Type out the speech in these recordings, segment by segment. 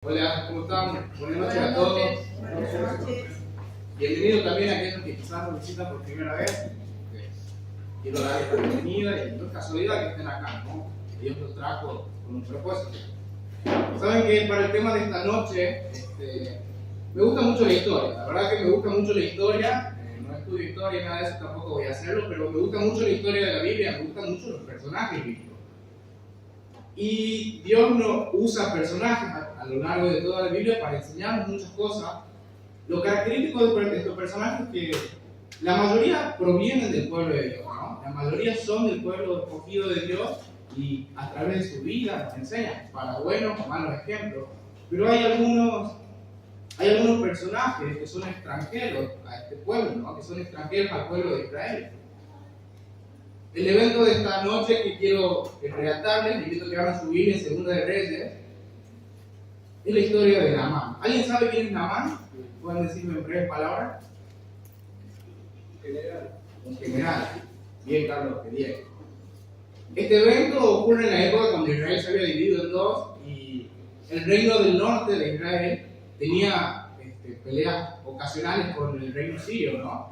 Hola, ¿cómo están? Buenas noches a todos. Buenas noches. Bienvenido también a aquellos que quizás nos visitan por primera vez. Quiero darles la bienvenida y no es casualidad que estén acá, ¿no? Dios los trajo con un propósito. Saben que para el tema de esta noche, me gusta mucho la historia. La verdad que me gusta mucho la historia. No estudio historia, nada de eso tampoco voy a hacerlo, pero me gusta mucho la historia de la Biblia, me gustan mucho los personajes bíblicos. Y Dios no usa personajes a lo largo de toda la Biblia para enseñarnos muchas cosas. Lo característico de estos personajes es que la mayoría provienen del pueblo de Dios, ¿no? La mayoría son del pueblo escogido de Dios y a través de su vida nos enseñan, para buenos o malos ejemplos. Pero hay algunos personajes que son extranjeros a este pueblo, ¿no? Que son extranjeros al pueblo de Israel. El evento de esta noche que quiero relatarles, les invito a que abran su Biblia en Segunda de Reyes, es la historia de Naamán. ¿Alguien sabe quién es Naamán? ¿Pueden decirme en breves palabras? Un general. Bien, Carlos, que bien. Este evento ocurre en la época cuando Israel se había dividido en dos y el reino del norte de Israel tenía peleas ocasionales con el reino sirio, ¿no?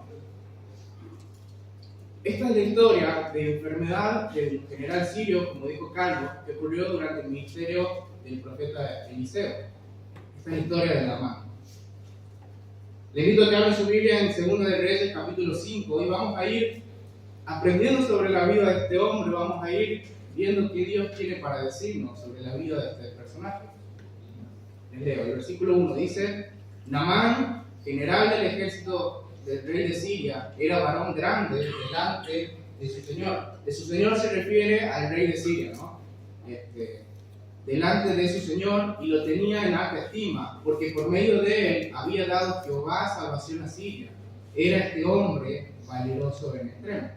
Esta es la historia de enfermedad del general sirio, como dijo Carlos, que ocurrió durante el ministerio del profeta Eliseo. Esta es la historia de Naamán. Les invito a que abran su Biblia en Segunda de Reyes, capítulo 5. Hoy vamos a ir aprendiendo sobre la vida de este hombre, vamos a ir viendo qué Dios tiene para decirnos sobre la vida de este personaje. Les leo, el versículo 1 dice: Naamán, general del ejército del rey de Siria, era varón grande delante de su señor. De su señor se refiere al rey de Siria, ¿no? Delante de su señor, y lo tenía en alta estima, porque por medio de él había dado Jehová salvación a Siria. Era este hombre valeroso en extremo.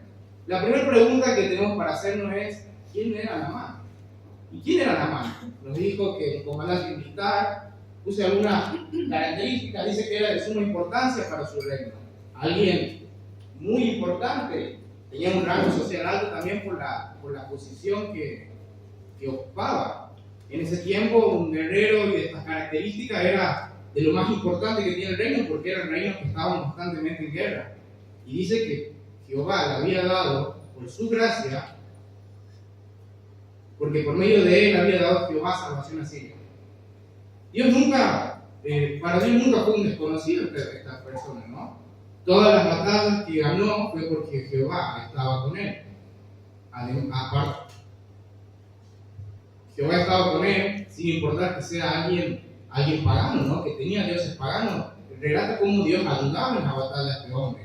La primera pregunta que tenemos para hacernos es: ¿quién era Naamán? ¿Y quién era Naamán? Nos dijo que el comandante militar, puse algunas características, dice que era de suma importancia para su reino. Alguien muy importante, tenía un rango social alto también por la posición que ocupaba. En ese tiempo, un guerrero y de estas características era de lo más importante que tiene el reino, porque eran reinos que estaban constantemente en guerra. Y dice que Jehová le había dado, por su gracia, porque por medio de él había dado Jehová salvación a Siria. Para Dios nunca fue un desconocido esta persona, ¿no? Todas las batallas que ganó fue porque Jehová estaba con él. Aparte, Jehová estaba con él, sin importar que sea alguien pagano, ¿no? Que tenía dioses paganos. Relata cómo Dios ayudaba en la batalla a este hombre.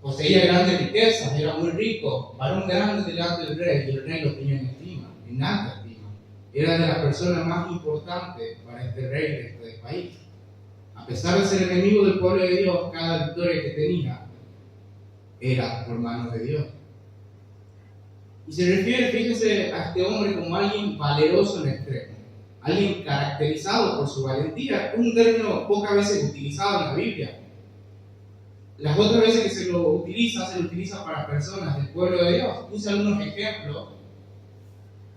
Poseía grandes riquezas, era muy rico, varón grande delante del rey, y el rey lo tenía en estima, en alta estima. Era de las personas más importantes para este rey de este país. A pesar de ser enemigo del pueblo de Dios, cada victoria que tenía era por manos de Dios. Y se refiere, fíjense, a este hombre como alguien valeroso en extremo, alguien caracterizado por su valentía. Es un término pocas veces utilizado en la Biblia. Las otras veces que se lo utiliza para personas del pueblo de Dios. Puse algunos ejemplos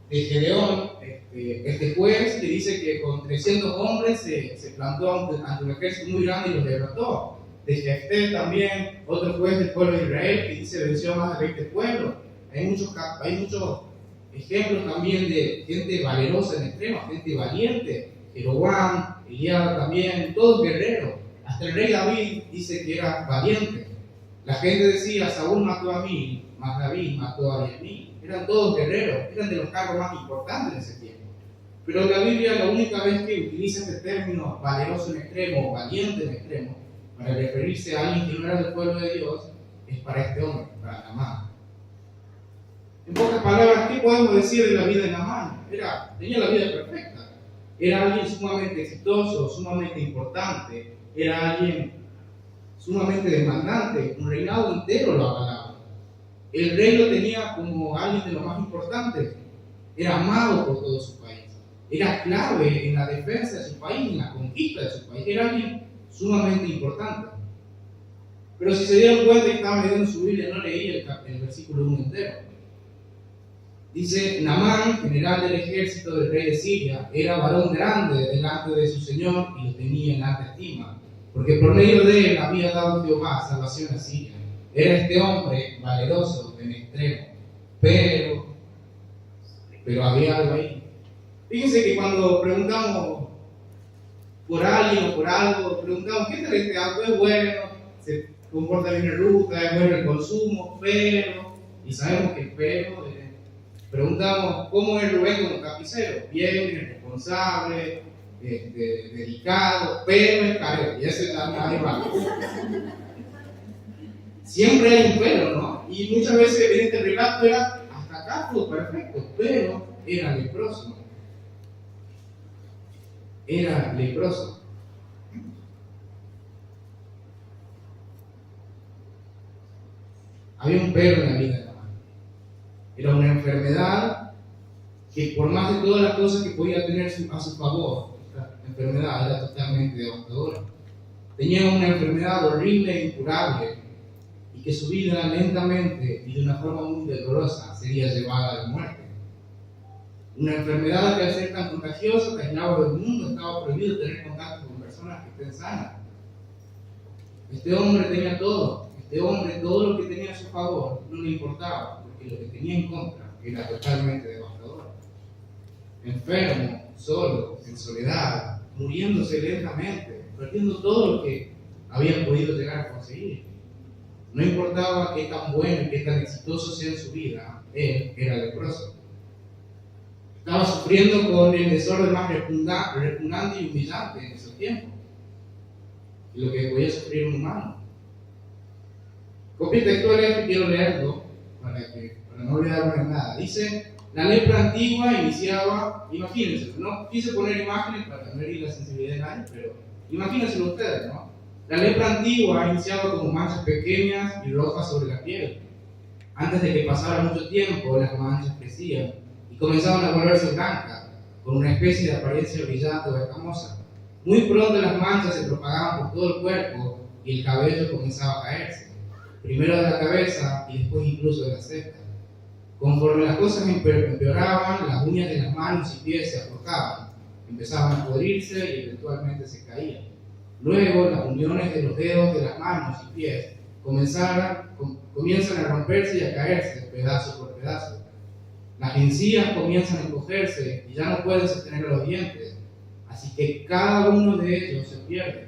de Gedeón, este juez que dice que con 300 hombres se plantó ante un ejército muy grande y los derrotó. De Jefté también, otro juez del pueblo de Israel que dice venció a más de 20 pueblos. Hay muchos ejemplos también de gente valerosa en extremo, gente valiente. Jeroboam, Eliab también, todos guerreros. Hasta el rey David dice que era valiente. La gente decía: Saúl mató a 1000, mas David mató a 10.000. Eran todos guerreros, eran de los cargos más importantes en ese tiempo. Pero la Biblia, la única vez que utiliza este término valeroso en extremo, valiente en extremo, para referirse a alguien que no era del pueblo de Dios, es para este hombre, para Naamán. En pocas palabras, ¿qué podemos decir de la vida de Naamán? Tenía la vida perfecta. Era alguien sumamente exitoso, sumamente importante. Era alguien sumamente demandante. Un reinado entero lo avalaba. El rey lo tenía como alguien de lo más importante. Era amado por todo su país. Era clave en la defensa de su país, en la conquista de su país. Era alguien sumamente importante. Pero si se dieron cuenta que estaba leyendo su Biblia, no leí el versículo 1 entero. Dice, Naamán, general del ejército del rey de Siria, era varón grande delante de su señor y lo tenía en alta estima, porque por medio de él había dado Jehová salvación a Siria. Era este hombre valeroso en extremo, pero había algo ahí. Fíjense que cuando preguntamos por alguien o por algo, preguntamos, ¿qué tal este auto? Es bueno, se comporta bien en ruta, es bueno el consumo, pero, y sabemos que el pero, preguntamos, ¿cómo es Rubén como tapicero? Bien, responsable, dedicado, pero es carero, y ese también va. Siempre hay un pero, ¿no? Y muchas veces en este relato era hasta acá todo perfecto, pero era leproso. Era leproso. Había un pero en la vida de Naamán. Era una enfermedad que, por más de todas las cosas que podía tener a su favor, esta enfermedad era totalmente devastadora. Tenía una enfermedad horrible e incurable, y que su vida lentamente y de una forma muy dolorosa sería llevada a la muerte. Una enfermedad que al ser tan contagiosa, que aislaba del mundo, estaba prohibido tener contacto con personas que estén sanas. Este hombre tenía todo. Este hombre, todo lo que tenía a su favor no le importaba, porque lo que tenía en contra era totalmente devastador. Enfermo, solo, en soledad, muriéndose lentamente, perdiendo todo lo que había podido llegar a conseguir. No importaba qué tan bueno y qué tan exitoso sea en su vida, él era leproso. Estaba sufriendo con el desorden más repugnante y humillante en esos tiempos, y lo que podía sufrir un humano. Copia textual esto, quiero leerlo para no olvidarme de nada. Dice, la lepra antigua iniciaba, imagínense, no quise poner imágenes para no herir la sensibilidad de nadie, pero imagínense ustedes, ¿no? La lepra antigua iniciaba como manchas pequeñas y rojas sobre la piel. Antes de que pasara mucho tiempo, las manchas crecían y comenzaban a volverse blancas, con una especie de apariencia brillante o escamosa. Muy pronto las manchas se propagaban por todo el cuerpo y el cabello comenzaba a caerse, primero de la cabeza y después incluso de las cejas. Conforme las cosas empeoraban, las uñas de las manos y pies se aflojaban, empezaban a podrirse y eventualmente se caían. Luego, las uniones de los dedos de las manos y pies comienzan a romperse y a caerse pedazo por pedazo. Las encías comienzan a encogerse y ya no pueden sostener los dientes, así que cada uno de ellos se pierde.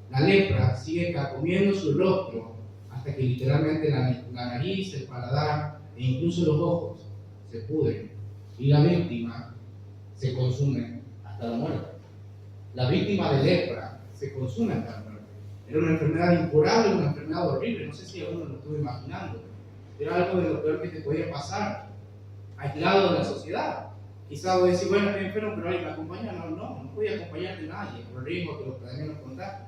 La lepra sigue carcomiendo su rostro hasta que literalmente la nariz, el paladar e incluso los ojos se pudren y la víctima se consume hasta la muerte. La víctima de lepra se consume hasta la muerte. Era una enfermedad incurable, una enfermedad horrible. No sé si alguno lo estuvo imaginando. Era algo de lo peor que te podía pasar, aislado de la sociedad. Quizás vos decís, bueno, estoy enfermo, pero alguien me acompaña. No podía acompañarte nadie, por el riesgo que los podían nos contar.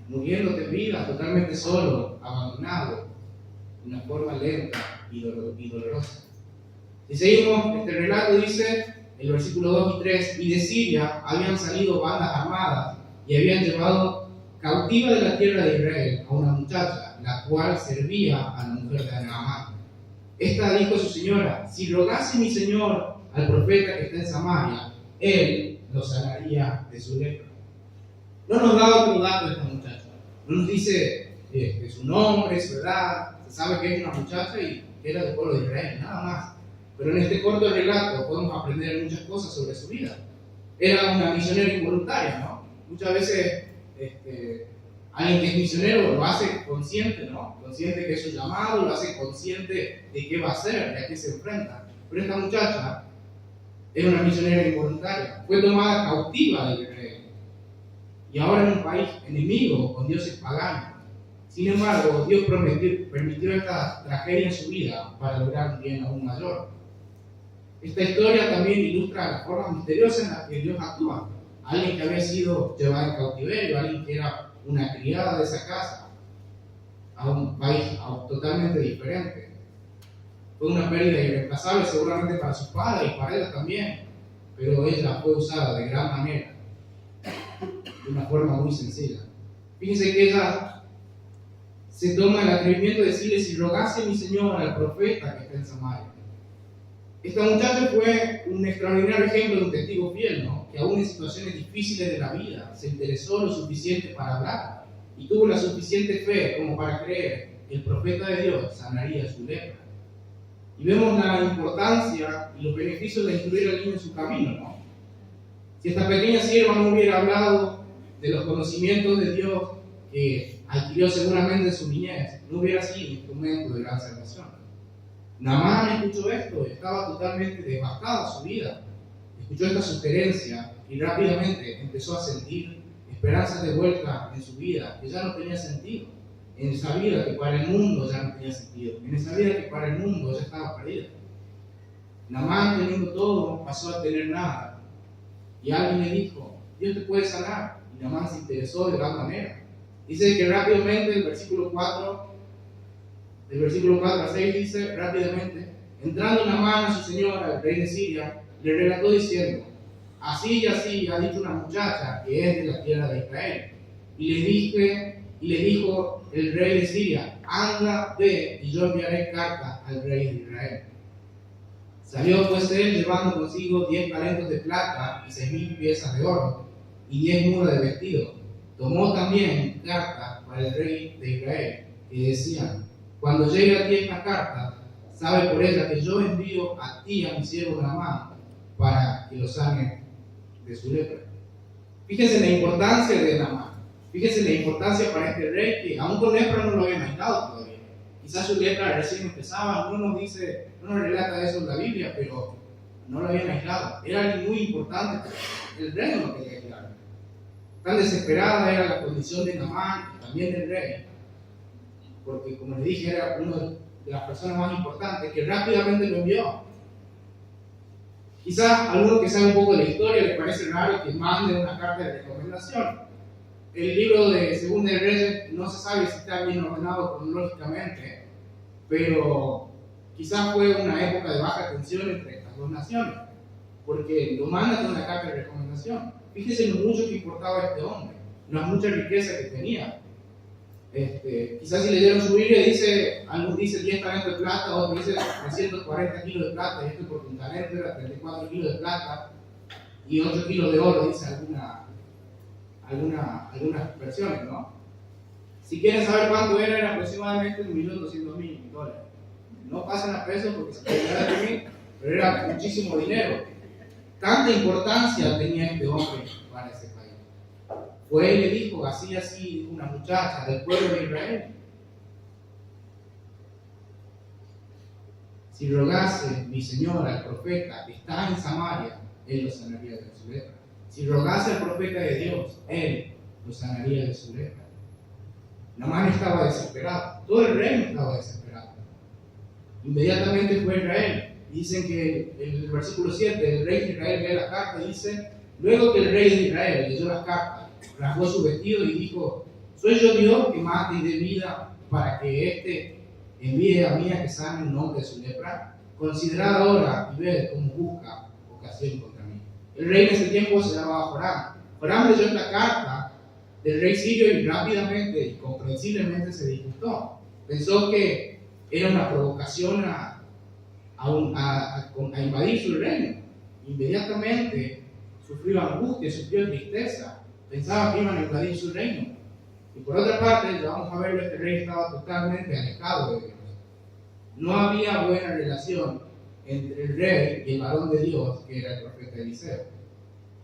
Muriéndote en vida, totalmente solo, abandonado, de una forma lenta y dolorosa. Si seguimos, este relato dice, el versículo 2 y 3, y de Siria habían salido bandas armadas y habían llevado cautiva de la tierra de Israel a una muchacha, la cual servía a la mujer de Naamán. Esta dijo a su señora, si rogase mi señor al profeta que está en Samaria, él lo sanaría de su lepra. No nos da otro dato de esta muchacha, no nos dice su nombre, su edad, se sabe que es una muchacha y que era del pueblo de Israel, nada más. Pero en este corto relato podemos aprender muchas cosas sobre su vida. Era una misionera involuntaria, ¿no? Muchas veces alguien que es misionero lo hace consciente, ¿no? Consciente que es su llamado, lo hace consciente de qué va a hacer, de a qué se enfrenta. Pero esta muchacha era una misionera involuntaria, fue tomada cautiva del Israel y ahora en un país enemigo con dioses paganos. Sin embargo, Dios permitió esta tragedia en su vida para lograr un bien aún mayor. Esta historia también ilustra la forma misteriosa en la que Dios actúa. Alguien que había sido llevado en cautiverio, alguien que era una criada de esa casa, a un país totalmente diferente. Fue una pérdida irreemplazable seguramente para sus padres y para ella también, pero ella fue usada de gran manera, de una forma muy sencilla. Fíjense que ella se toma el atrevimiento de decirle, si rogase mi señor al profeta que está en Samaria. Esta muchacha fue un extraordinario ejemplo de un testigo fiel, ¿no? Que aún en situaciones difíciles de la vida se interesó lo suficiente para hablar y tuvo la suficiente fe como para creer que el profeta de Dios sanaría su lepra. Y vemos la importancia y los beneficios de instruir al niño en su camino, ¿no? Si esta pequeña sierva no hubiera hablado de los conocimientos de Dios que adquirió seguramente en su niñez, no hubiera sido instrumento de gran salvación. Naamán escuchó esto, estaba totalmente devastada su vida. Escuchó esta sugerencia y rápidamente empezó a sentir esperanzas de vuelta en su vida, que ya no tenía sentido. En esa vida que para el mundo ya no tenía sentido. En esa vida que para el mundo ya estaba perdida. Naamán, teniendo todo, pasó a tener nada. Y alguien le dijo, Dios te puede sanar. Y Naamán se interesó de gran manera. Dice que rápidamente, del versículo 4 al 6 dice, rápidamente, entrando Naamán a su señora, el rey de Siria, le relató diciendo, así y así ha dicho una muchacha que es de la tierra de Israel. Y le dijo el rey de Siria, anda, ve, y yo enviaré carta al rey de Israel. Salió pues él llevando consigo 10 talentos de plata y 6,000 piezas de oro y 10 mudas de vestido. Tomó también cartas para el rey de Israel que decían, cuando llegue a ti esta carta, sabe por ella que yo envío a ti a mi siervo Naamán para que lo sane de su lepra. Fíjense la importancia de Naamán. Fíjense la importancia para este rey que aún con lepra no lo había aislado todavía. Quizás su lepra recién empezaba, no nos relata eso en la Biblia, pero no lo habían aislado. Era algo muy importante. El rey no lo quería aislar. Tan desesperada era la condición de Naamán y también del rey, porque como les dije, era una de las personas más importantes que rápidamente lo envió. Quizás a alguno que sabe un poco de la historia le parece raro que mande una carta de recomendación. El libro de Segunda de Reyes no se sabe si está bien ordenado cronológicamente, pero quizás fue una época de baja tensión entre estas dos naciones, porque lo mandan con una carta de recomendación. Fíjense lo mucho que importaba este hombre, la mucha riqueza que tenía. Quizás si leyeron su Biblia, algunos dicen 10 talentos de plata, otros dicen 340 kilos de plata, y esto porque un talento era 34 kilos de plata y 8 kilos de oro, dice algunas versiones, ¿no? Si quieren saber cuánto era aproximadamente $1.200.000. No pasan a pesos porque se puede dar de mí, pero era muchísimo dinero. Tanta importancia tenía este hombre para ese país. Fue él le dijo, así, una muchacha del pueblo de Israel. Si rogase mi señor al profeta que está en Samaria, él lo sanaría de su lepra. Si rogase al profeta de Dios, él lo sanaría de su lepra. Naamán estaba desesperado, todo el reino estaba desesperado. Inmediatamente fue Israel. Dicen que en el versículo 7, el rey de Israel lee la carta y dice, luego que el rey de Israel leyó la carta, rasgó su vestido y dijo, ¿soy yo Dios que mate y dé vida para que éste envíe a mí a que sane un hombre de su lepra? Considerad ahora y ved cómo busca ocasión contra mí. El rey en ese tiempo se llamaba Joram. Joram leyó esta carta del rey sirio y rápidamente y comprensiblemente se disgustó. Pensó que era una provocación a invadir su reino. Inmediatamente sufrió angustia, sufrió tristeza. Pensaba que iban a invadir su reino. Y por otra parte, ya vamos a verlo, este rey estaba totalmente alejado de Dios. No había buena relación entre el rey y el varón de Dios, que era el profeta Eliseo.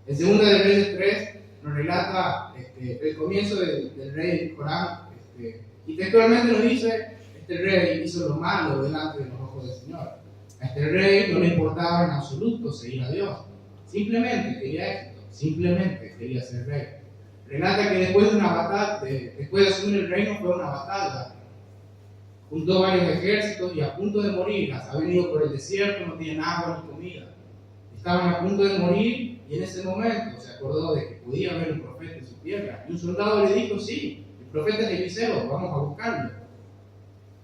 En Segunda de Reyes 3 nos relata el comienzo del rey Joram, y textualmente nos dice, este rey hizo lo malo delante de los ojos del Señor. A este rey no le importaba en absoluto seguir a Dios. Simplemente quería éxito, simplemente quería ser rey. Relata que después de una batalla, después de asumir el reino, fue una batalla. Juntó varios ejércitos y a punto de morir, hasta haber ido por el desierto, no tenían agua ni comida. Estaban a punto de morir y en ese momento se acordó de que podía haber un profeta en su tierra. Y un soldado le dijo, sí, el profeta es Eliseo, vamos a buscarlo.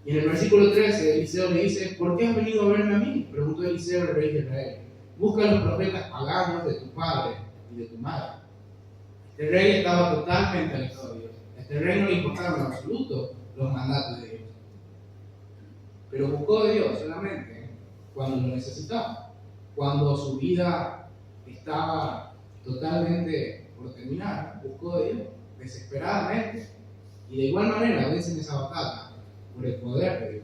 Y en el versículo 13, Eliseo le dice, ¿por qué has venido a verme a mí? Preguntó Eliseo al rey de Israel. Busca a los profetas paganos de tu padre y de tu madre. Este rey estaba totalmente alejado de Dios. A este rey no le importaban en absoluto los mandatos de Dios. Pero buscó de Dios solamente cuando lo necesitaba. cuando su vida estaba totalmente por terminar, buscó de Dios desesperadamente. Y de igual manera vencen esa batalla por el poder de Dios.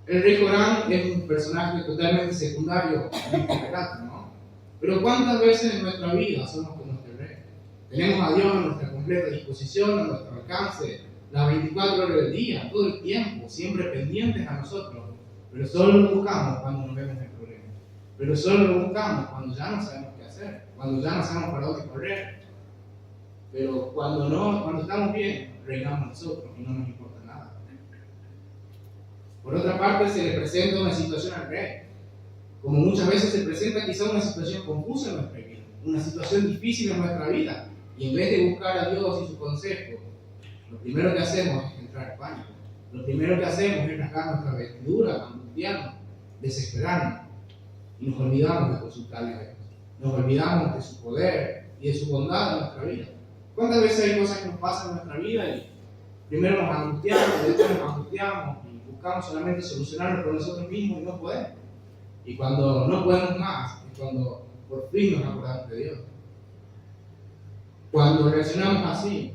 El rey Corán es un personaje totalmente secundario en este relato, ¿no? Pero ¿cuántas veces en nuestra vida somos como este rey? Tenemos a Dios a nuestra completa disposición, a nuestro alcance, las 24 horas del día, todo el tiempo, siempre pendientes a nosotros. Pero solo lo buscamos cuando nos vemos en problemas. Pero solo lo buscamos cuando ya no sabemos qué hacer, cuando ya no sabemos para dónde correr. Pero cuando estamos bien, reinamos nosotros y no nos importa nada. Por otra parte, se le presenta una situación al rey. Como muchas veces se presenta quizá una situación confusa en nuestra vida, una situación difícil en nuestra vida. Y en vez de buscar a Dios y su consejo, lo primero que hacemos es entrar en pánico. Lo primero que hacemos es rasgar nuestra vestidura, angustiarnos, desesperarnos. Y nos olvidamos de consultarle a Dios. Nos olvidamos de su poder y de su bondad en nuestra vida. ¿Cuántas veces hay cosas que nos pasan en nuestra vida y primero nos angustiamos, después nos angustiamos y buscamos solamente solucionarlo por nosotros mismos y no podemos? Y cuando no podemos más, es cuando por fin nos acordamos de Dios. Cuando reaccionamos así,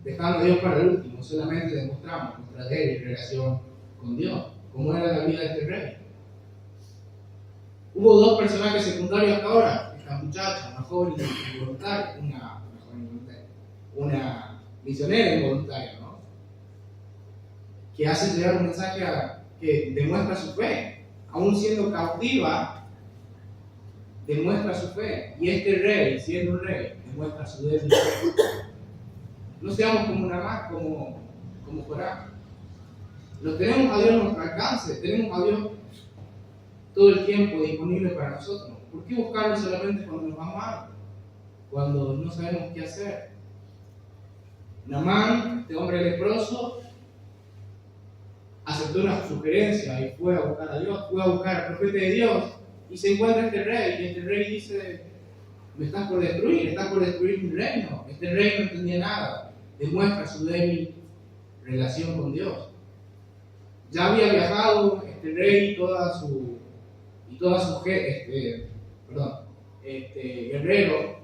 dejando a Dios para el último, solamente demostramos nuestra débil relación con Dios, como era la vida de este rey. Hubo dos personajes secundarios hasta ahora, esta muchacha, una joven involuntaria, una misionera involuntaria, ¿no? Que hace llegar un mensaje que demuestra su fe, aún siendo cautiva, demuestra su fe. Y este rey, siendo un rey, demuestra su débil fe. No seamos como Naamán, como Corán. Lo tenemos a Dios a nuestro alcance, tenemos a Dios todo el tiempo disponible para nosotros. ¿Por qué buscarlo solamente cuando nos va mal? Cuando no sabemos qué hacer. Naamán, este hombre leproso, aceptó una sugerencia y fue a buscar a Dios, fue a buscar al profeta de Dios y se encuentra este rey. Y este rey dice: me estás por destruir mi reino. Este rey no entendía nada, demuestra su débil relación con Dios. Ya había viajado este rey y guerrero,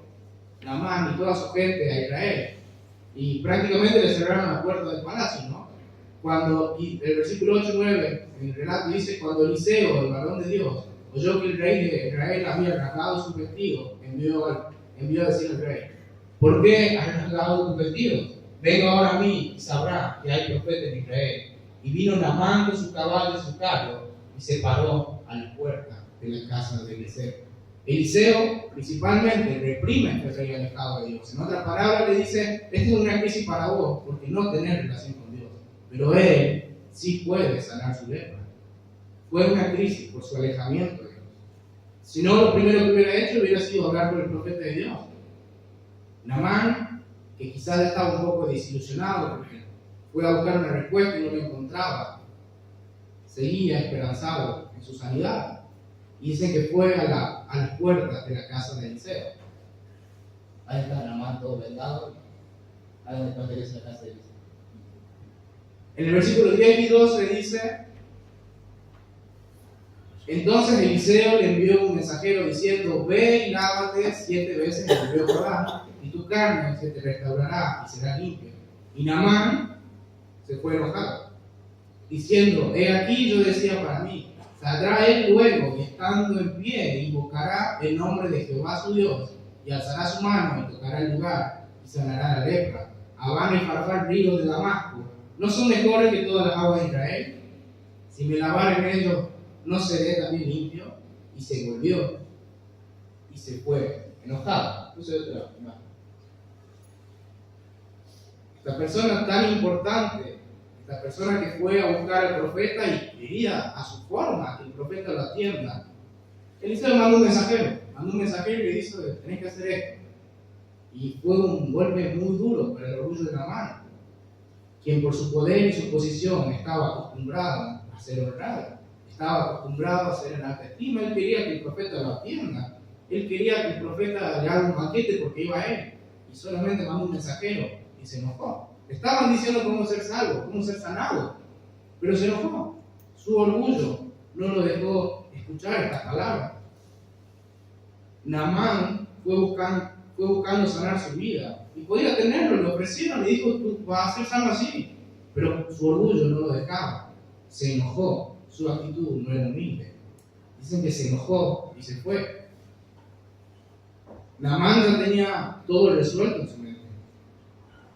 Naamán y toda su gente a Israel. Y prácticamente le cerraron la puerta del palacio, ¿no? Cuando el versículo 8-9 en el relato dice: cuando Eliseo, el varón de Dios, oyó que el rey de Israel había rasgado su vestido, envió a decir al rey: ¿por qué has rasgado tus vestidos? Venga ahora a mí y sabrá que hay profeta en Israel. Y vino Naamán con su caballo y su carro y se paró a la puerta de la casa de Eliseo. Eliseo principalmente reprime a este rey alejado de Dios. En otras palabras le dice: esta es una crisis para vos porque no tenés relación con Dios. Pero él sí puede sanar su lepra. Fue una crisis por su alejamiento de Dios. Si no, lo primero que hubiera hecho hubiera sido hablar con el profeta de Dios. Naamán, que quizás estaba un poco desilusionado porque fue a buscar una respuesta y no la encontraba, seguía esperanzado en su sanidad. Y dicen que fue a las puertas de la casa de Eliseo. Ahí está Naamán todo vendado. Ahí donde pertenece la casa de Eliseo. En el versículo 10 y 12 dice: entonces Eliseo le envió un mensajero diciendo: ve y lávate 7 veces en el río Jordán, y tu carne se te restaurará y será limpia. Y Naamán se fue enojado, diciendo: he aquí yo decía para mí, saldrá él luego y estando en pie invocará el nombre de Jehová su Dios, y alzará su mano y tocará el lugar y sanará la lepra. Habana y Farfar, ríos de Damasco, ¿no son mejores que todas las aguas de Israel? Si me lavare en ellos, ¿no seré también limpio? Y se volvió y se fue enojado. Esta persona tan importante, esta persona que fue a buscar al profeta y quería a su forma que el profeta lo atienda, Eliseo mandó un mensajero y le dijo: tenés que hacer esto. Y fue un golpe muy duro para el orgullo de Naamán, quien por su poder y su posición estaba acostumbrado a ser honrado, estaba acostumbrado a ser en alta estima. Él quería que el profeta lo atienda, él quería que el profeta le haga un banquete porque iba a él, y solamente mandó un mensajero y se enojó. Le estaban diciendo cómo ser salvo, cómo ser sanado, pero se enojó. Su orgullo no lo dejó escuchar estas palabras. Naamán fue buscando sanar su vida. Y podía tenerlo, le ofrecieron, le dijo, tú vas a ser sano así. Pero su orgullo no lo dejaba. Se enojó, su actitud no era humilde. Dicen que se enojó y se fue. Naamán ya tenía todo resuelto en su mente.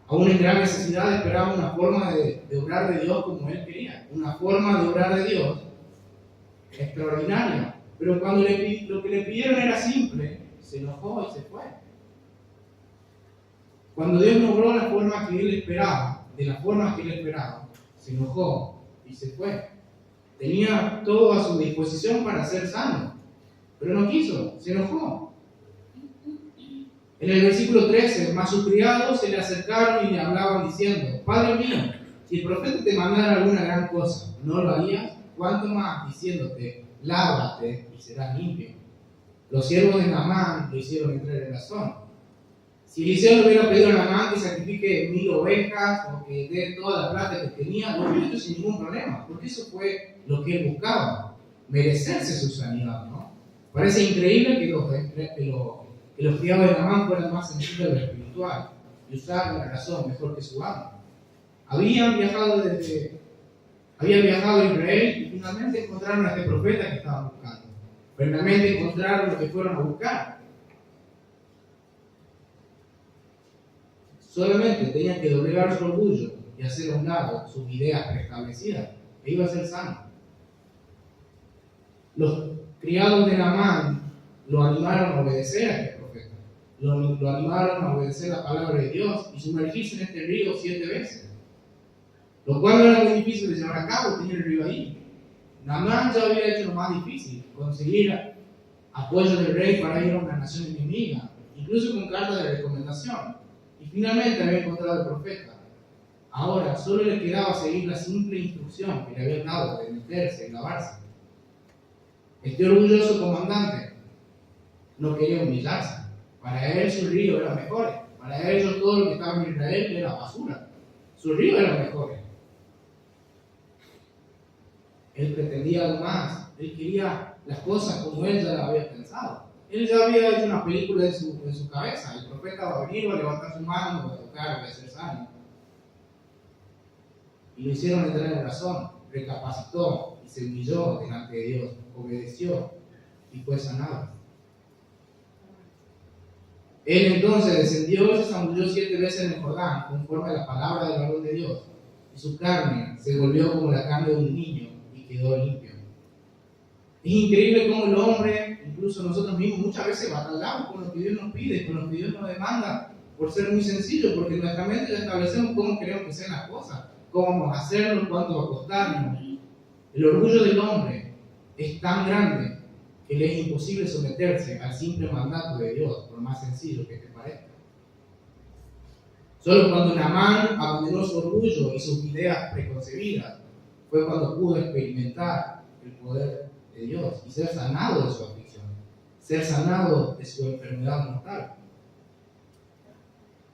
Aún en gran necesidad esperaba una forma de obrar de Dios como él quería. Una forma de obrar de Dios extraordinaria. Pero cuando lo que le pidieron era simple, se enojó y se fue. Cuando Dios no obró de la forma que él esperaba, se enojó y se fue. Tenía todo a su disposición para ser sano, pero no quiso, se enojó. En el versículo 13, mas sus criados se le acercaron y le hablaban diciendo, Padre mío, si el profeta te mandara alguna gran cosa, ¿no lo harías? ¿Cuánto más diciéndote, lávate y serás limpio? Los siervos de Naamán lo hicieron entrar en razón. Si Eliseo le hubiera pedido a Naamán que sacrifique 1000 ovejas o que dé toda la plata que tenía, lo hubiera hecho sin ningún problema, porque eso fue lo que él buscaba, merecerse su sanidad, ¿no? Parece increíble que los criados de Naamán fueran más sensibles a lo espiritual y usaran la razón mejor que su amo. Habían viajado a Israel y finalmente encontraron a este profeta que estaban buscando. Finalmente encontraron lo que fueron a buscar. Solamente tenían que doblegar su orgullo y hacer a un lado sus ideas preestablecidas, e iba a ser sano. Los criados de Naamán lo animaron a obedecer a este profeta, lo animaron a obedecer la palabra de Dios y sumergirse en este río 7 veces, lo cual no era muy difícil de llevar a cabo, tenía el río ahí. Naamán ya había hecho lo más difícil, conseguir apoyo del rey para ir a una nación enemiga, incluso con carta de recomendación. Y finalmente había encontrado al profeta. Ahora solo le quedaba seguir la simple instrucción que le habían dado de meterse y lavarse. Este orgulloso comandante no quería humillarse. Para él su río era mejor. Para ellos todo lo que estaba en Israel era basura. Su río era mejor. Él pretendía algo más. Él quería las cosas como él ya las había pensado. Él ya había hecho una película en su cabeza. El profeta va a venir, va a levantar su mano, va a tocar, va a ser sano. Y lo hicieron entrar en razón. Recapacitó y se humilló delante de Dios. Obedeció y fue sanado. Él entonces descendió y se zambulló 7 veces en el Jordán, conforme a la palabra del varón de Dios. Y su carne se volvió como la carne de un niño y quedó limpio. Es increíble cómo el hombre, incluso nosotros mismos, muchas veces batallamos con lo que Dios nos pide, con lo que Dios nos demanda, por ser muy sencillo, porque en nuestra mente ya establecemos cómo queremos que sean las cosas, cómo vamos a hacerlo, cuánto va a costarnos. El orgullo del hombre es tan grande que le es imposible someterse al simple mandato de Dios, por más sencillo que te parezca. Solo cuando Naamán abandonó su orgullo y sus ideas preconcebidas, fue cuando pudo experimentar el poder de Dios y ser sanado de su aflicción, ser sanado de su enfermedad mortal.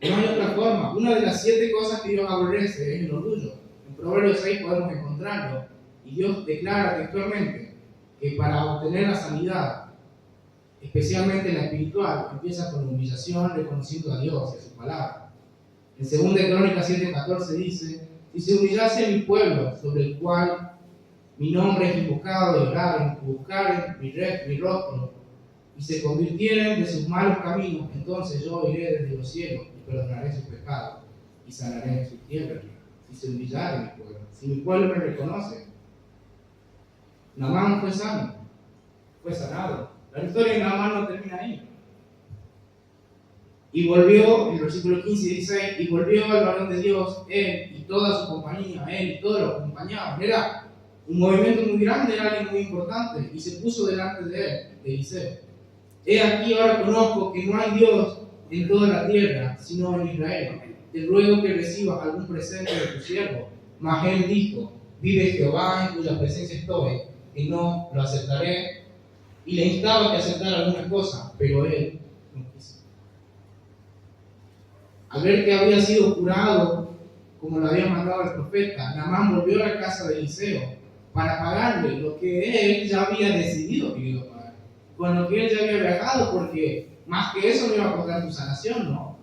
No hay otra forma. Una de las 7 cosas que Dios aborrece es el orgullo. En Proverbios 6 podemos encontrarlo y Dios declara textualmente que para obtener la sanidad, especialmente la espiritual, empieza con humillación, reconociendo a Dios y a su palabra. En 2 Crónicas 7:14 dice, si se humillase mi pueblo, sobre el cual mi nombre es invocado, y buscaren mi rostro, y se convirtieren de sus malos caminos, entonces yo iré desde los cielos y perdonaré sus pecados y sanaré sus tierras. Si se humillare mi pueblo, si mi pueblo me reconoce. Naamán fue sano, fue sanado. La historia de Naamán no termina ahí. Y volvió, en el versículo 15 y 16, y volvió al varón de Dios, él y toda su compañía, él y todos los que acompañaban. Era un movimiento muy grande, era alguien muy importante, y se puso delante de él, de Eliseo. He aquí, ahora conozco que no hay Dios en toda la tierra, sino en Israel. Te ruego que recibas algún presente de tu siervo. Mas él dijo, vive Jehová en cuya presencia estoy, que no lo aceptaré. Y le instaba que aceptara alguna cosa, pero él no quiso. Al ver que había sido curado como lo había mandado el profeta, Naamán volvió a la casa de Eliseo para pagarle lo que él ya había decidido que iba a pagar, con lo que él ya había viajado, porque más que eso no iba a costar tu sanación, ¿no?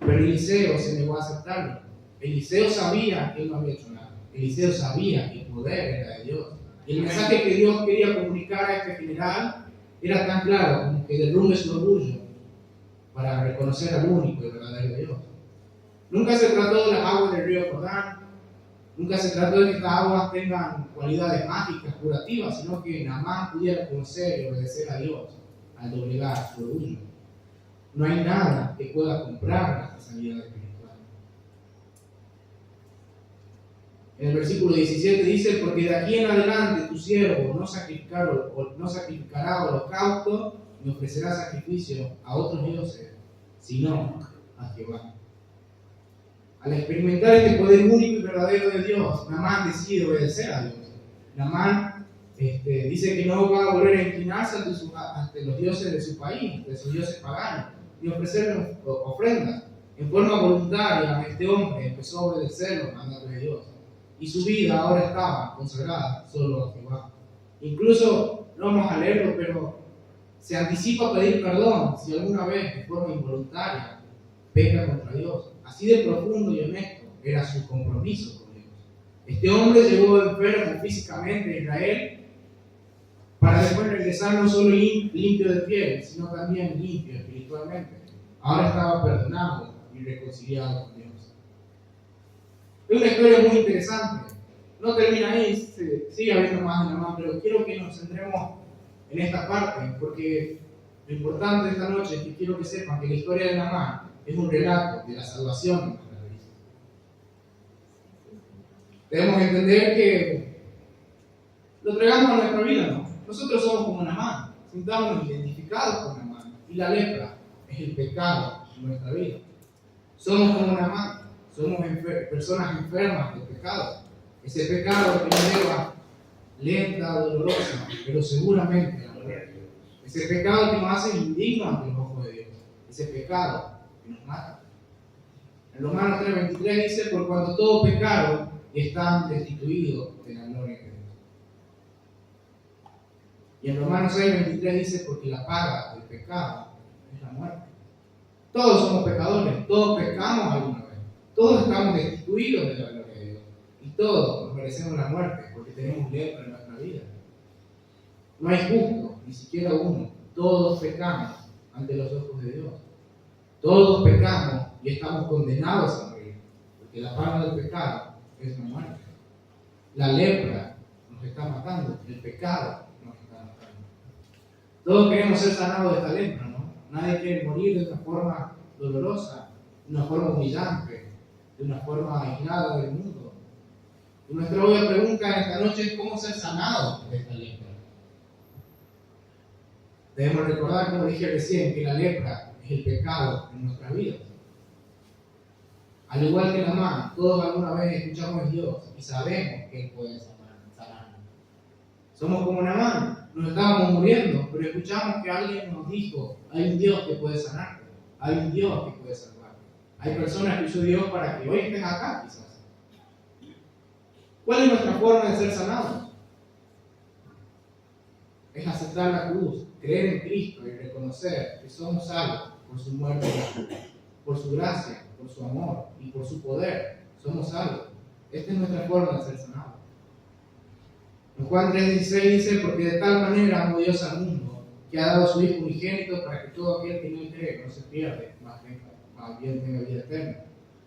Pero Eliseo se negó a aceptarlo. Eliseo sabía que él no había hecho nada. Eliseo sabía que el poder era de Dios. Y el mensaje que Dios quería comunicar a este general era tan claro como que derrumbe su orgullo para reconocer al único y verdadero Dios. Nunca se trató de las aguas del río Jordán, nunca se trató de que estas aguas tengan cualidades mágicas, curativas, sino que Naamán pudiera conocer y obedecer a Dios al doblegar su orgullo. No hay nada que pueda comprar nuestra sanidad espiritual. En el versículo 17 dice: porque de aquí en adelante tu siervo no sacrificará holocausto ni ofrecerá sacrificio a otros dioses, sino a Jehová. Al experimentar este poder único y verdadero de Dios, Naamán decide obedecer a Dios. Naamán dice que no va a volver a inclinarse ante los dioses de su país, de sus dioses paganos, y ofrecerle ofrendas. En forma voluntaria, este hombre empezó a obedecer los mandatos de Dios. Y su vida ahora estaba consagrada solo a Jehová. Incluso, no vamos a leerlo, pero se anticipa a pedir perdón si alguna vez, de forma involuntaria, peca contra Dios. Así de profundo y honesto era su compromiso con Dios. Este hombre llegó enfermo físicamente a Israel para después regresar no solo limpio de piel, sino también limpio espiritualmente. Ahora estaba perdonado y reconciliado con Dios. Es una historia muy interesante. No termina ahí, sigue habiendo más de Naamán, pero quiero que nos centremos en esta parte, porque lo importante de esta noche es que quiero que sepan que la historia de Naamán es un relato de la salvación de nuestra vida. Debemos entender que lo traigamos a nuestra vida, ¿no? Nosotros somos como Naamán, sintámonos identificados con Naamán, y la lepra es el pecado en nuestra vida. Somos como Naamán, somos personas enfermas del pecado. Ese pecado que nos lleva lenta, dolorosa, pero seguramente a la muerte. Ese pecado que nos hace indignos ante los ojos de Dios. Ese pecado que nos mata. En Romanos 3:23 dice: por cuanto todos pecaron y están destituidos de la gloria de Dios. Y en Romanos 6:23 dice: porque la paga del pecado es la muerte. Todos somos pecadores, todos pecamos alguna vez, todos estamos destituidos de la gloria de Dios y todos nos merecemos la muerte porque tenemos lepra en nuestra vida. No hay justo, ni siquiera uno. Todos pecamos ante los ojos de Dios. Todos pecamos y estamos condenados a morir, porque la paga del pecado es la muerte. La lepra nos está matando, el pecado nos está matando. Todos queremos ser sanados de esta lepra, ¿no? Nadie quiere morir de una forma dolorosa, de una forma humillante, de una forma aislada del mundo. Y nuestra obvia pregunta en esta noche es: ¿cómo ser sanados de esta lepra? Debemos recordar, como dije recién, que la lepra es el pecado en nuestras vidas. Al igual que Naamán, todos alguna vez escuchamos a Dios y sabemos que Él puede sanarnos. Somos como Naamán, nos estábamos muriendo, pero escuchamos que alguien nos dijo: hay un Dios que puede sanarte, hay un Dios que puede salvarte. Hay personas que usó Dios para que hoy estés acá, quizás. ¿Cuál es nuestra forma de ser sanados? Es aceptar la cruz, creer en Cristo y reconocer que somos salvos por su muerte, por su gracia, por su amor y por su poder. Somos salvos. Esta es nuestra forma de ser sanados. En Juan 3:16 dice: porque de tal manera amó Dios al mundo, que ha dado a su Hijo unigénito para que todo aquel que no cree no se pierda, más bien tenga vida eterna.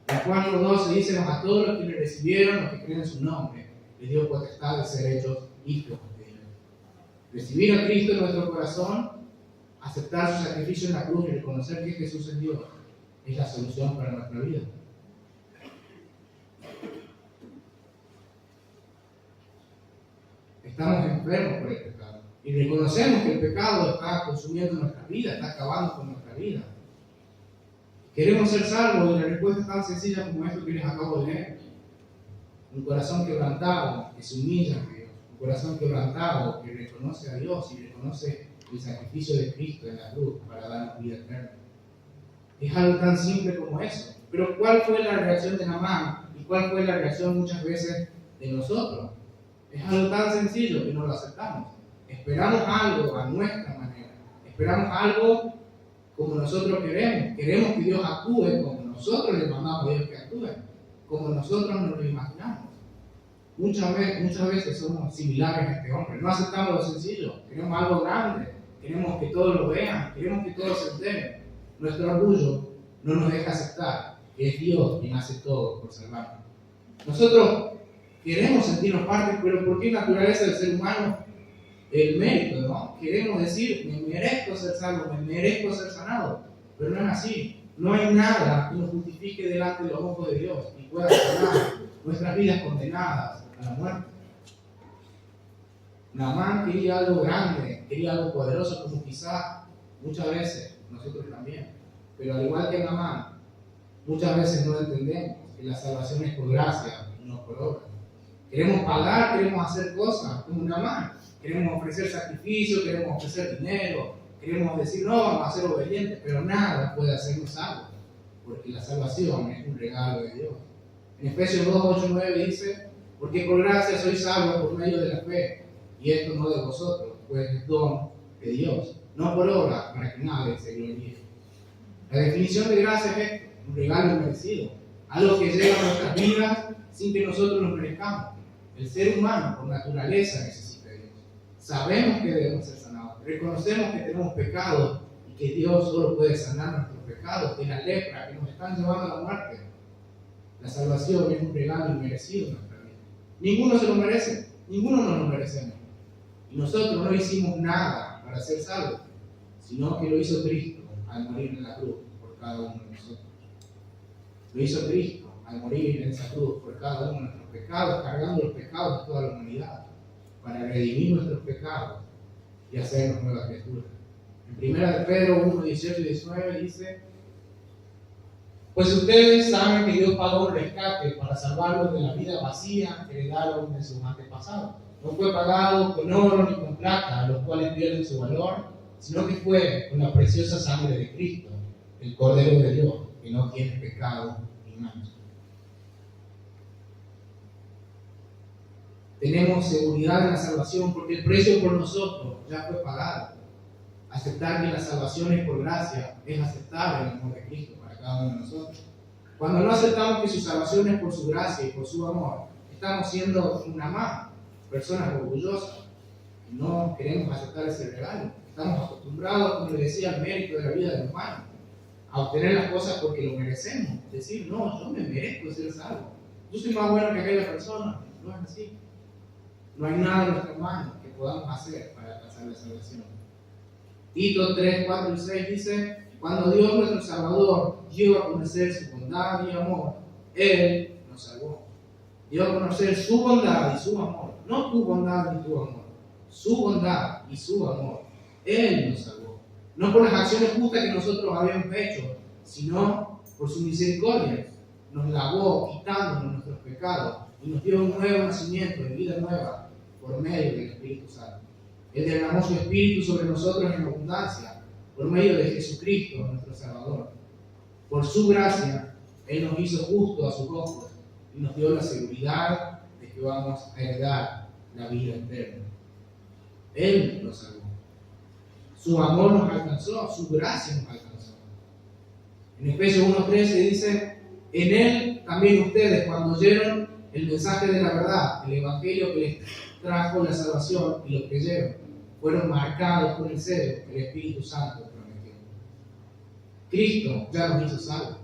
En Juan 1:12 dice: a todos los que le recibieron, los que creen en su nombre, les dio potestad de ser hechos hijos de Dios. Recibir a Cristo en nuestro corazón, aceptar su sacrificio en la cruz y reconocer que Jesús es Dios, es la solución para nuestra vida. Estamos enfermos por el pecado y reconocemos que el pecado está consumiendo nuestra vida, está acabando con nuestra vida. Queremos ser salvos y la respuesta es tan sencilla como esto que les acabo de leer. Un corazón quebrantado que se humilla ante Dios, un corazón quebrantado que reconoce a Dios y reconoce el sacrificio de Cristo en la cruz para darnos vida eterna. Es algo tan simple como eso. Pero ¿cuál fue la reacción de Naamán? ¿Y cuál fue la reacción muchas veces de nosotros? Es algo tan sencillo que no lo aceptamos. Esperamos algo a nuestra manera. Esperamos algo como nosotros queremos. Queremos que Dios actúe como nosotros le mandamos a Dios que actúe, como nosotros nos lo imaginamos. Muchas veces somos similares a este hombre. No aceptamos lo sencillo. Queremos algo grande. Queremos que todos lo vean. Queremos que todos se enteren. Nuestro orgullo no nos deja aceptar que es Dios quien hace todo por salvarnos. Nosotros queremos sentirnos parte, pero ¿por qué naturaleza del ser humano? El mérito, ¿no? Queremos decir, me merezco ser salvo, me merezco ser sanado. Pero no es así. No hay nada que nos justifique delante de los ojos de Dios y pueda sanar nuestras vidas condenadas a la muerte. Naamán quería algo grande, quería algo poderoso, como quizás muchas veces nosotros también. Pero al igual que Naamán, muchas veces no entendemos que la salvación es por gracia y no por obra. Queremos pagar, queremos hacer cosas como Naamán. Queremos ofrecer sacrificio, queremos ofrecer dinero, queremos decir, no, vamos a ser obedientes, pero nada puede hacernos salvos, porque la salvación es un regalo de Dios. En Efesios 2, 8, 9 dice, porque por gracia sois salvos por medio de la fe, y esto no de vosotros, pues es don de Dios, no por obra, para que nadie se gloríe. La definición de gracia es esto, un regalo inmerecido, algo que llega a nuestras vidas sin que nosotros nos merezcamos. El ser humano, por naturaleza, necesita de Dios. Sabemos que debemos ser sanados, reconocemos que tenemos pecados y que Dios solo puede sanar nuestros pecados, de la lepra que nos están llevando a la muerte. La salvación es un regalo inmerecido en nuestra vida. Ninguno se lo merece, ninguno nos lo merecemos. Y nosotros no hicimos nada para ser salvos, sino que lo hizo Cristo al morir en la cruz por cada uno de nosotros. Lo hizo Cristo al morir en esa cruz por cada uno de nuestros pecados, cargando los pecados de toda la humanidad, para redimir nuestros pecados y hacernos nuevas criaturas. En 1 Pedro 1, 18 y 19 dice, pues ustedes saben que Dios pagó un rescate para salvarlos de la vida vacía que heredaron de sus antepasados. No fue pagado con oro ni con plata, los cuales pierden su valor, sino que fue con la preciosa sangre de Cristo, el Cordero de Dios, que no tiene pecado ni mancha. Tenemos seguridad en la salvación porque el precio por nosotros ya fue pagado. Aceptar que la salvación es por gracia es aceptar el amor de Cristo para cada uno de nosotros. Cuando no aceptamos que su salvación es por su gracia y por su amor, estamos siendo una más personas orgullosas y no queremos aceptar ese regalo. Estamos acostumbrados, como le decía, al mérito de la vida del humano, a obtener las cosas porque lo merecemos. Decir, no, yo me merezco ser salvo. Yo soy más bueno que aquella persona. No es así. No hay nada en nuestras manos que podamos hacer para alcanzar la salvación. Tito 3, 4 y 6 dice, cuando Dios nuestro Salvador dio a conocer su bondad y amor, Él nos salvó. Dio a conocer su bondad y su amor. No tu bondad ni tu amor. Su bondad y su amor. Él nos salvó. No por las acciones justas que nosotros habíamos hecho, sino por su misericordia. Nos lavó quitándonos nuestros pecados y nos dio un nuevo nacimiento de vida nueva por medio del Espíritu Santo. Él derramó su Espíritu sobre nosotros en abundancia por medio de Jesucristo, nuestro Salvador. Por su gracia, Él nos hizo justos a sus ojos y nos dio la seguridad de que vamos a heredar la vida eterna. Él nos salvó. Su amor nos alcanzó, su gracia nos alcanzó. En Efesios 1:13 dice, en Él también ustedes, cuando oyeron el mensaje de la verdad, el Evangelio que les trajo la salvación y lo creyeron, fueron marcados por el sello que el Espíritu Santo prometió. Cristo ya nos hizo salvos,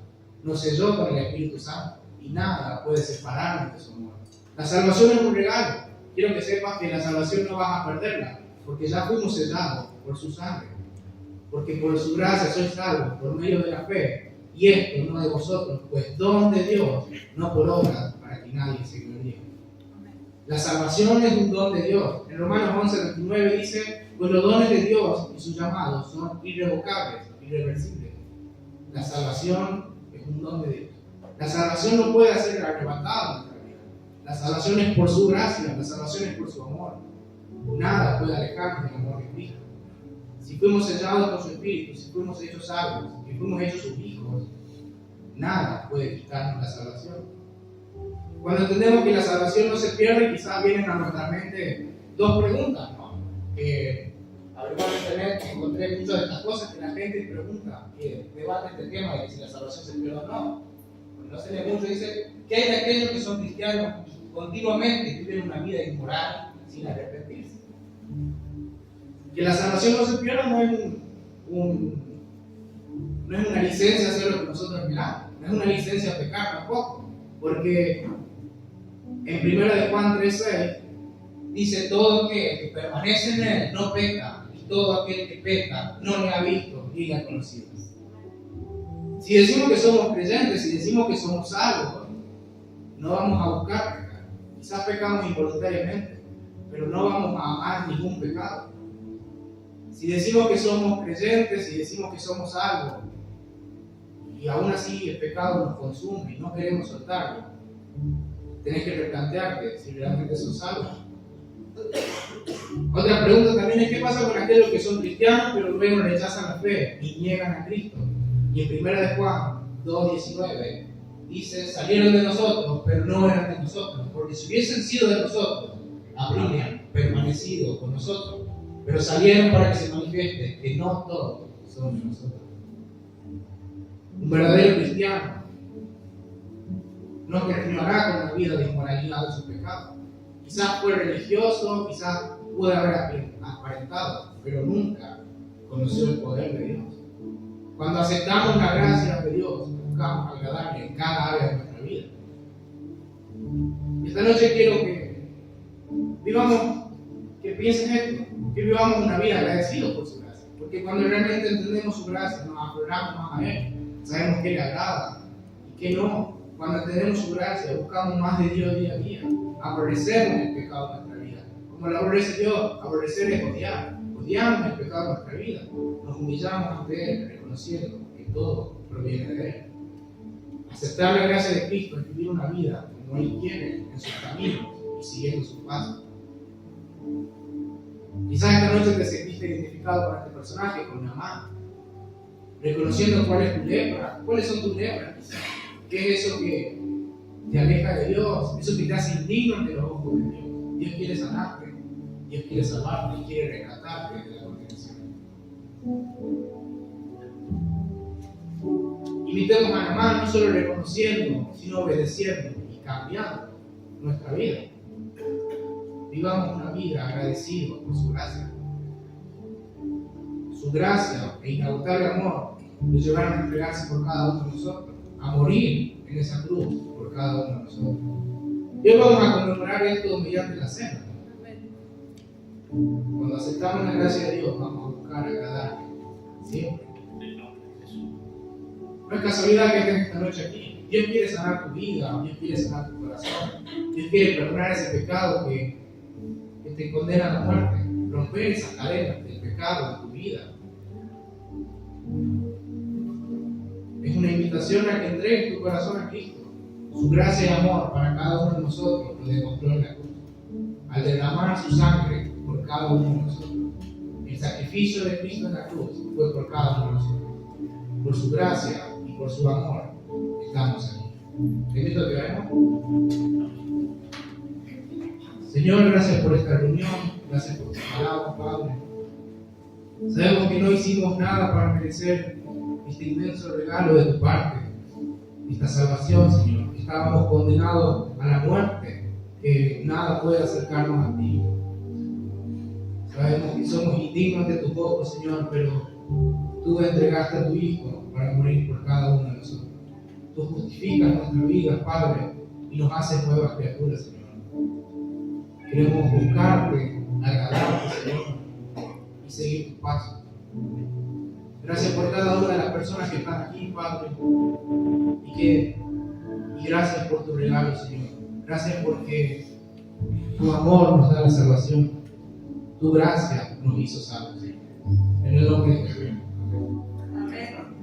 nos selló con el Espíritu Santo y nada puede separarnos de su amor. La salvación es un regalo. Quiero que sepas que la salvación no vas a perderla, porque ya fuimos sellados por su sangre, porque por su gracia sois salvos por medio de la fe, y esto no de vosotros, pues don de Dios, no por obras, para que nadie se gloríe. La salvación es un don de Dios. En Romanos 11:29 dice, pues los dones de Dios y sus llamados son irrevocables, irreversibles. La salvación es un don de Dios. La salvación no puede ser arrebatada de nuestra vida. La salvación es por su gracia, la salvación es por su amor. Nada puede alejarnos del amor de Cristo. Si fuimos sellados con su Espíritu, si fuimos hechos salvos, si fuimos hechos sus hijos, nada puede quitarnos la salvación. Cuando entendemos que la salvación no se pierde, quizás vienen a nuestra mente dos preguntas, ¿no? Averiguar en internet encontré muchas de estas cosas que la gente pregunta, que debate este tema de si la salvación se pierde o no. Cuando no se lee mucho, dice, ¿qué hay de aquellos que son cristianos y continuamente viven una vida inmoral sin arrepentirse? Que la salvación no se pierda no es no es una licencia a hacer lo que nosotros miramos, no es una licencia a pecar tampoco, porque en 1 de Juan 3:6 dice: todo aquel que permanece en él no peca, y todo aquel que peca no le ha visto ni le ha conocido. Si decimos que somos creyentes, si decimos que somos salvos, no vamos a buscar pecar. Quizás pecamos involuntariamente, pero no vamos a amar ningún pecado. Si decimos que somos creyentes, si decimos que somos salvos, y aún así el pecado nos consume y no queremos soltarlo, tenés que replantearte si realmente sos salvo. Otra pregunta también es: ¿qué pasa con aquellos que son cristianos pero luego rechazan la fe y niegan a Cristo? Y en 1 de Juan 2:19 dice: salieron de nosotros pero no eran de nosotros, porque si hubiesen sido de nosotros habrían permanecido con nosotros, pero salieron para que se manifieste que no todos son de nosotros. Un verdadero cristiano no continuará con la vida de inmoralidad de su pecado. Quizás fue religioso, quizás pudo haber aparentado, pero nunca conoció el poder de Dios. Cuando aceptamos la gracia de Dios, buscamos agradarle en cada área de nuestra vida. Esta noche quiero que vivamos, que piensen esto, que vivamos una vida agradecidos por su gracia. Porque cuando realmente entendemos su gracia, nos aferramos más a Él, sabemos que le agrada y que no. Cuando entendemos su gracia, buscamos más de Dios día a día, aborrecemos el pecado de nuestra vida. Como lo aborrece Dios, aborrecer es odiar. Odiamos el pecado de nuestra vida, nos humillamos ante Él, reconociendo que todo proviene de Él. Aceptar la gracia de Cristo es vivir una vida como Él quiere, en sus caminos y siguiendo sus pasos. Quizás esta noche te sentiste identificado con este personaje, con Naamán, reconociendo cuál es tu lepra, cuáles son tus lepras, qué es eso que te aleja de Dios, eso que te hace indigno ante los ojos de Dios. Dios quiere sanarte, Dios quiere salvarte y quiere rescatarte de la condenación. Imitemos a Naamán no solo reconociendo, sino obedeciendo y cambiando nuestra vida. Vivamos una vida agradecidos por su gracia. Su gracia e inagotable amor lo llevaron a entregarse por cada uno de nosotros, a morir en esa cruz por cada uno de nosotros. Y hoy vamos a conmemorar esto mediante la cena. Cuando aceptamos la gracia de Dios, vamos a buscar agradarle siempre. No es casualidad que estés esta noche aquí. Dios quiere sanar tu vida, Dios quiere sanar tu corazón, Dios quiere perdonar ese pecado que te condena a la muerte, romper esas cadenas del pecado en tu vida. Es una invitación a que entregues tu corazón a Cristo. Su gracia y amor para cada uno de nosotros lo demostró en la cruz, al derramar su sangre por cada uno de nosotros. El sacrificio de Cristo en la cruz fue por cada uno de nosotros. Por su gracia y por su amor estamos aquí. ¿Te invito a que oremos? Señor, gracias por esta reunión, gracias por tu palabra, Padre. Sabemos que no hicimos nada para merecer este inmenso regalo de tu parte, esta salvación, Señor. Estábamos condenados a la muerte, que nada puede acercarnos a ti. Sabemos que somos indignos de tus ojos, Señor, pero tú entregaste a tu Hijo para morir por cada uno de nosotros. Tú justificas nuestra vida, Padre, y nos haces nuevas criaturas, Señor. Queremos buscarte, agradarte, Señor, y seguir tus pasos. Gracias por cada una de las personas que están aquí, Padre, y gracias por tu regalo, Señor. Gracias porque tu amor nos da la salvación, tu gracia nos hizo salvos, Señor. En el nombre de Jesús.